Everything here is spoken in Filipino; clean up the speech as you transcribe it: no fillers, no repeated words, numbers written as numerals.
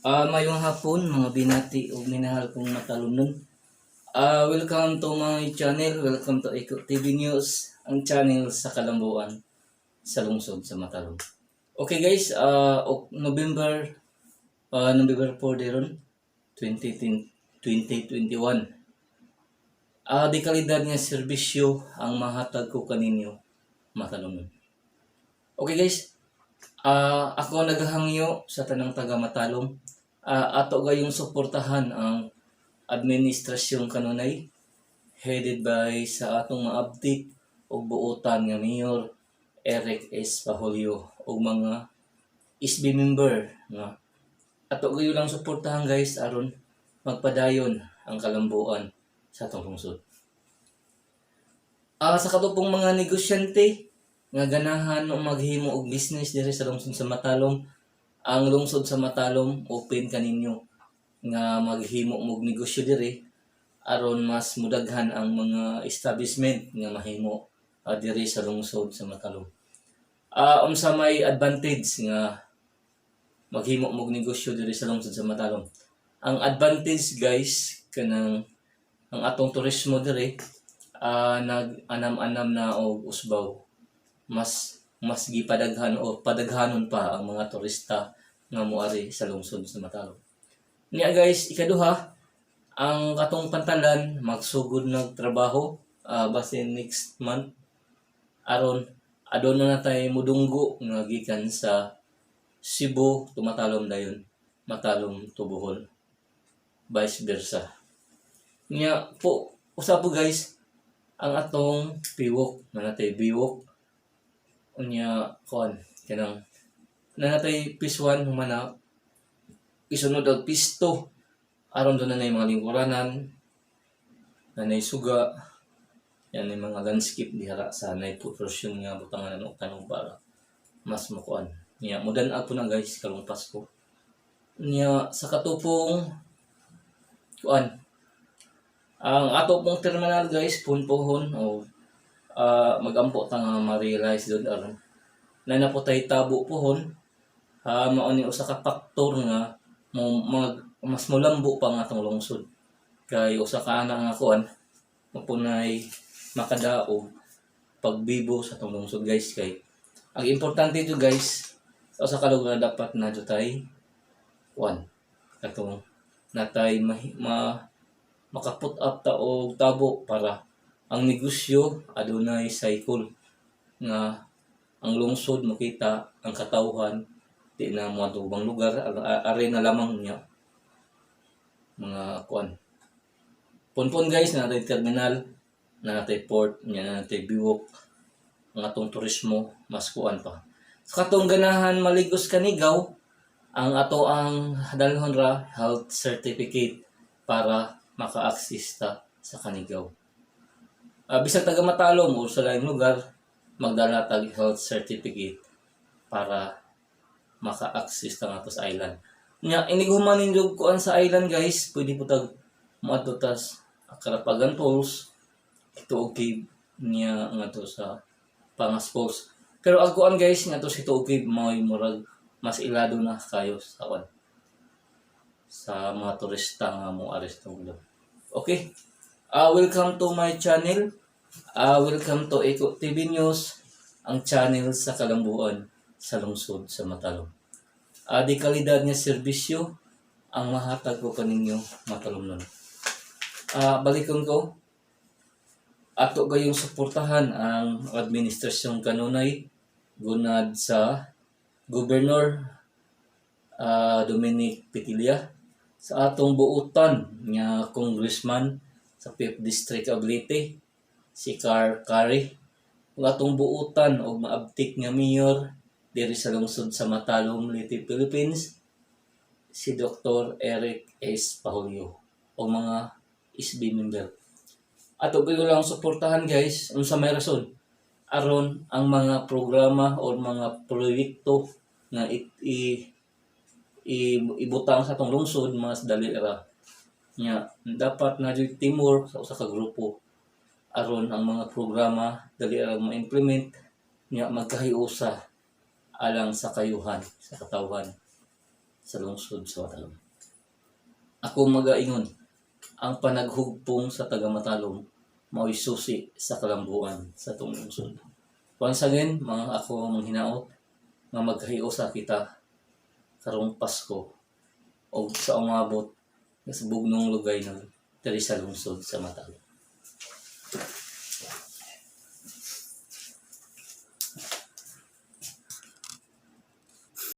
Mayong hapon mga binati o minahal kong matalumnon. Welcome to my channel. Welcome to Eco TV News, ang channel sa Kalambuan, sa lungsod sa Matalom. Okay guys, November 4 deron 2021. Di kalidad nga serbisyo ang mahatag ko kaninyo matalumnon. Okay guys, ako naghahangyo sa tanang taga Matalom. Ato gayong suportahan ang administrasyon kanunay headed by sa atong maabtik o buotan nga Mayor Eric S. Pahulio o mga SB member nga ato gayo lang suportahan guys aron magpadayon ang kalambuan sa atong lungsod. Sa katupong mga negosyante nga ganahan o maghimo og business diri sa lungsod sa Matalom, ang lungsod sa Matalom open kaninyo nga maghimo og negosyo diri aron mas mudaghan ang mga establishment nga mahimo diri sa lungsod sa Matalom. Unsa may advantage nga maghimo og negosyo diri sa lungsod sa Matalom? Ang advantage guys kanang ang atong turismo diri nag-anam-anam na og usbaw. Mas gipadaghan o padaghanon pa ang mga turista nga moari sa lungsod sa Matalom. Niya guys, ikaduha, ang katong pantalan magsugod ng trabaho base next month aron adon na tay mudunggo nga gikan sa Cebu to Matalom dayon, Matalom to Bohol, vice versa. Niya po usa po guys ang atong piwok nanatay biwok unya kanang nanatay piswan humana isunod og pisto aron doon na mga lingkuranan nanay suga yan ay mga landscape dihara sa nay portion nga butangan ng tanong para mas makuan niya mudan po na guys karong Pasko niya sa katupong ang ato pong terminal guys punpohon o magampo ta nga ma-realize doon aron na naputay tabo pohon mao ni usa ka faktor nga mas molambo pa nga atong lungsod kay usa ka ana nga kuan mapunay makadaog pagbibo sa atong lungsod guys kay ang importante dito guys sa usa ka lugar dapat na tay katong natay makaput up ta og tabo para ang negosyo adunay cycle nga ang lungsod makita ang katawhan di na mo atubang lugar are na lamang niya mga punpun guys na natay terminal na natay port nya na natay biwok ang atong turismo mas pa sa katong ganahan maligos kanigaw ang ato ang dalhon ra health certificate para maka-access ta sa kanigaw. Bisag taga Matalom o sa laing lugar, magdala tag health certificate para maka-access ta nga sa island. Nya iniguman ninyo kuan sa island guys, pwede po tag moadto tas Karapagan Falls, ito okay niya nga to sa Pangas Falls. Pero ang kuan guys nga to si okay may murag mas ilado na kayo sa mga turista nga mo aresto doon. Okay. Welcome to my channel. Welcome to Eco TV News, ang channel sa kalambuan sa lungsod sa Matalom. Di kalidad nga serbisyo ang mahatag ko kaninyo Matalom nun. Balikon ko, ato gayong suportahan ang administrasyong kanunay gunad sa Governor Dominic Petilla sa atong buutan nga congressman sa 5th District of Leyte si Car Curry ug atong buutan og maabtik nga mayor diri sa lungsod sa Matalom, Leyte, Philippines si Dr. Eric S. Pahulio o mga SB member. Ato gayo lang suportahan guys unsa may rason aron ang mga programa o mga proyekto nga ibutang sa atong lungsod mas dali ra nya dapat na teamwork sa usa ka grupo aron ang mga programa dali ra ma-implement nya magkahiusa alang sa kayuhan sa katawhan sa lungsod sa Matalom. Ako magaingon, ang panaghugpong sa taga Matalom mao'y susi sa kalambuan sa itong lungsod. Once again, mga ako mga hinaot, nga magkahiusa kita karong Pasko o sa umabot sa bugnong lugay na diri sa lungsod sa Matalom.